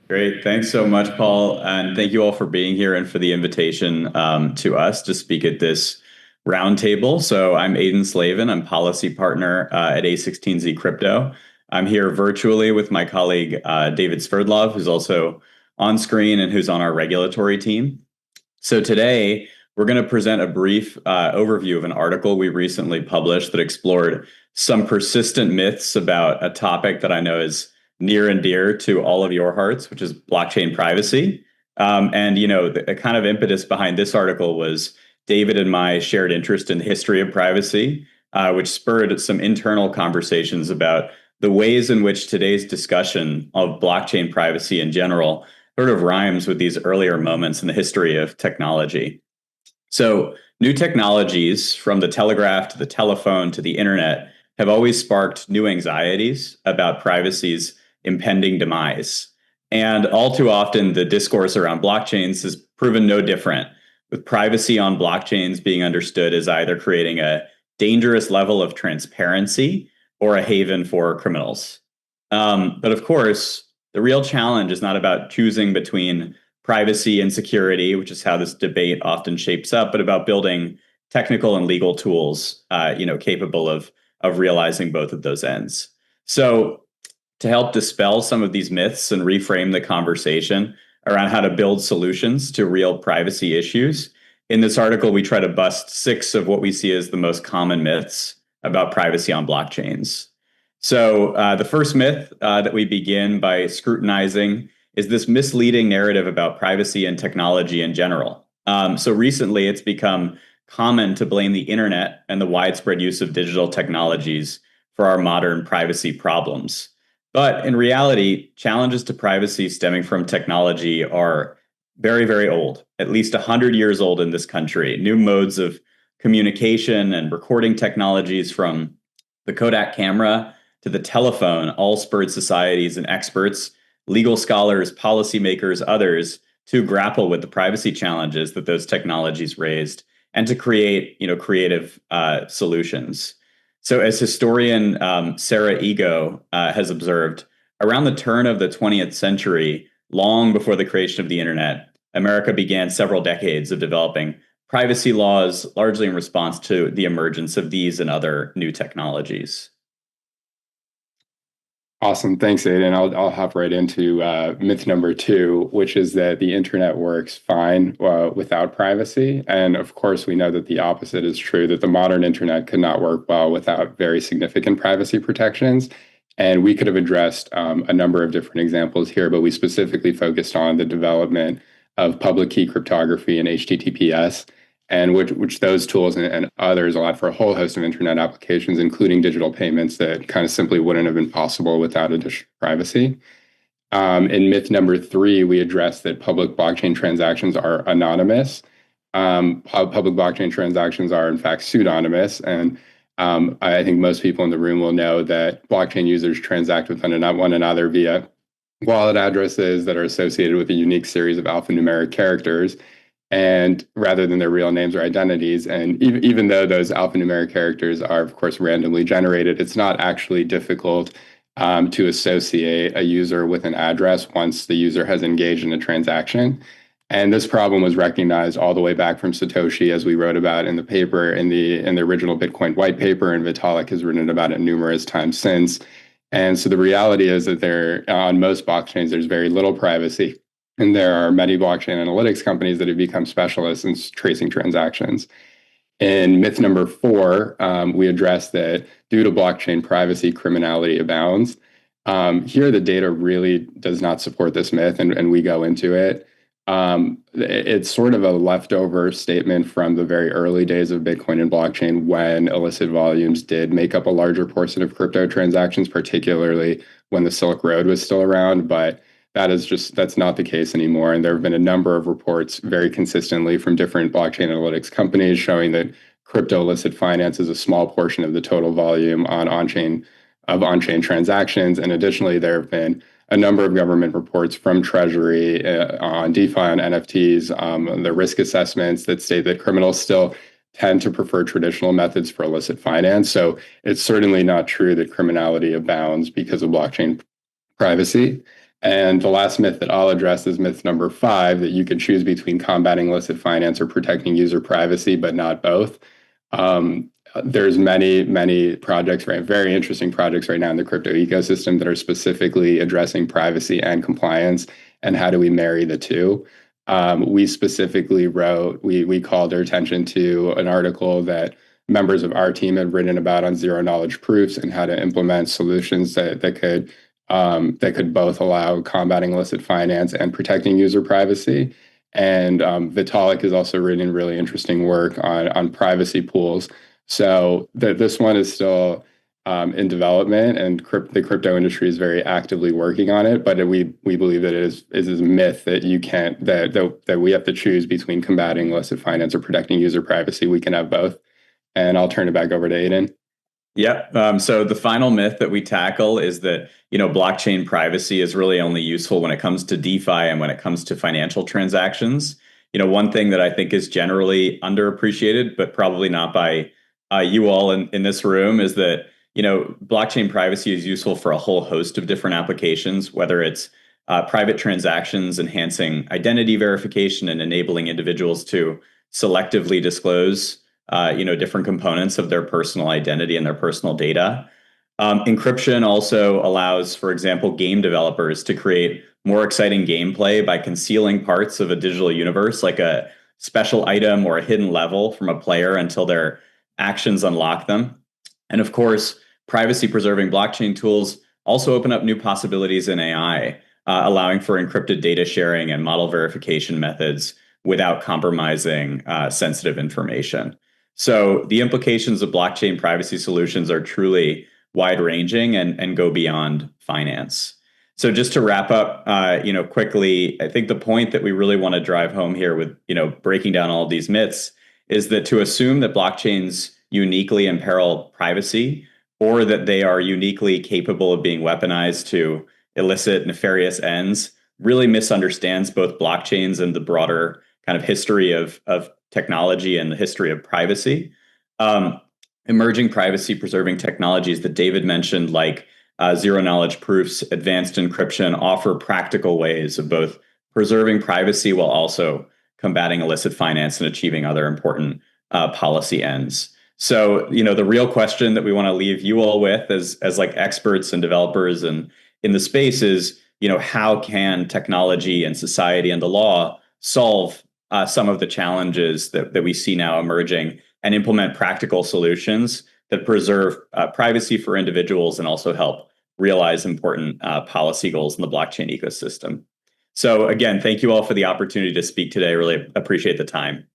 Great. Thanks so much, Paul. And thank you all for being here and for the invitation to us to speak at this roundtable. So I'm Aiden Slavin. I'm policy partner at a16z Crypto. I'm here virtually with my colleague, David Sverdlov, who's also on screen and who's on our regulatory team. So today, we're going to present a brief overview of an article we recently published that explored some persistent myths about a topic that I know is near and dear to all of your hearts, which is blockchain privacy. The kind of impetus behind this article was David and my shared interest in the history of privacy, which spurred some internal conversations about the ways in which today's discussion of blockchain privacy in general sort of rhymes with these earlier moments in the history of technology. So new technologies, from the telegraph to the telephone to the internet, have always sparked new anxieties about privacy's impending demise. And all too often, the discourse around blockchains has proven no different, with privacy on blockchains being understood as either creating a dangerous level of transparency or a haven for criminals. But of course, the real challenge is not about choosing between privacy and security, which is how this debate often shapes up, but about building technical and legal tools, capable of realizing both of those ends. So, to help dispel some of these myths and reframe the conversation around how to build solutions to real privacy issues, in this article, we try to bust 6 of what we see as the most common myths about privacy on blockchains. So the first myth that we begin by scrutinizing is this misleading narrative about privacy and technology in general. So recently, it's become common to blame the internet and the widespread use of digital technologies for our modern privacy problems. But in reality, challenges to privacy stemming from technology are very, very old, at least 100 years old in this country. New modes of communication and recording technologies, from the Kodak camera to the telephone, all spurred societies and experts, legal scholars, policymakers, others, to grapple with the privacy challenges that those technologies raised and to create, creative solutions. So as historian Sarah Ego has observed, around the turn of the 20th century, long before the creation of the internet, America began several decades of developing privacy laws, largely in response to the emergence of these and other new technologies. Awesome. Thanks, Aiden. I'll hop right into myth number 2, which is that the internet works fine without privacy. And of course, we know that the opposite is true, that the modern internet could not work well without very significant privacy protections. And we could have addressed a number of different examples here, but we specifically focused on the development of public key cryptography and HTTPS, and which those tools and others allowed for a whole host of internet applications, including digital payments, that kind of simply wouldn't have been possible without additional privacy. In myth number 3, we addressed that public blockchain transactions are anonymous. Public blockchain transactions are, in fact, pseudonymous. And I think most people in the room will know that blockchain users transact with one another via wallet addresses that are associated with a unique series of alphanumeric characters, and rather than their real names or identities. And even though those alphanumeric characters are, of course, randomly generated, it's not actually difficult to associate a user with an address once the user has engaged in a transaction. And this problem was recognized all the way back from Satoshi, as we wrote about in the paper, in the original Bitcoin white paper, and Vitalik has written about it numerous times since. And so the reality is that on most blockchains, there's very little privacy. And there are many blockchain analytics companies that have become specialists in tracing transactions. In myth number 4, we addressed that due to blockchain privacy, criminality abounds. Here, the data really does not support this myth, and we go into it. It's sort of a leftover statement from the very early days of Bitcoin and blockchain, when illicit volumes did make up a larger portion of crypto transactions, particularly when the Silk Road was still around. But that's not the case anymore. And there have been a number of reports very consistently from different blockchain analytics companies showing that crypto illicit finance is a small portion of the total volume on-chain transactions. And additionally, there have been a number of government reports from Treasury on DeFi, on NFTs, the risk assessments that state that criminals still tend to prefer traditional methods for illicit finance. So it's certainly not true that criminality abounds because of blockchain privacy. And the last myth that I'll address is myth number 5, that you can choose between combating illicit finance or protecting user privacy, but not both. There's many projects, right? Very interesting projects right now in the crypto ecosystem that are specifically addressing privacy and compliance, and how do we marry the two? We specifically we called our attention to an article that members of our team had written about on zero knowledge proofs and how to implement solutions that could both allow combating illicit finance and protecting user privacy. And Vitalik has also written really interesting work on privacy pools. So this one is still in development, and the crypto industry is very actively working on it. But we believe that it is a myth that you can't that we have to choose between combating illicit finance or protecting user privacy. We can have both. And I'll turn it back over to Aiden. Yeah. So the final myth that we tackle is that, blockchain privacy is really only useful when it comes to DeFi and when it comes to financial transactions. One thing that I think is generally underappreciated, but probably not by you all in this room, is that, blockchain privacy is useful for a whole host of different applications, whether it's private transactions, enhancing identity verification and enabling individuals to selectively disclose different components of their personal identity and their personal data. Encryption also allows, for example, game developers to create more exciting gameplay by concealing parts of a digital universe, like a special item or a hidden level, from a player until their actions unlock them. And of course, privacy-preserving blockchain tools also open up new possibilities in AI, allowing for encrypted data sharing and model verification methods without compromising sensitive information. So the implications of blockchain privacy solutions are truly wide-ranging and go beyond finance. So just to wrap up, quickly, I think the point that we really want to drive home here with, breaking down all of these myths is that to assume that blockchains uniquely imperil privacy, or that they are uniquely capable of being weaponized to illicit, nefarious ends, really misunderstands both blockchains and the broader kind of history of technology and the history of privacy. Emerging privacy-preserving technologies that David mentioned, like zero-knowledge proofs, advanced encryption, offer practical ways of both preserving privacy while also combating illicit finance and achieving other important policy ends. So, the real question that we want to leave you all with as like experts and developers and in the space is, how can technology and society and the law solve some of the challenges that we see now emerging and implement practical solutions that preserve privacy for individuals and also help realize important policy goals in the blockchain ecosystem. So again, thank you all for the opportunity to speak today. Really appreciate the time.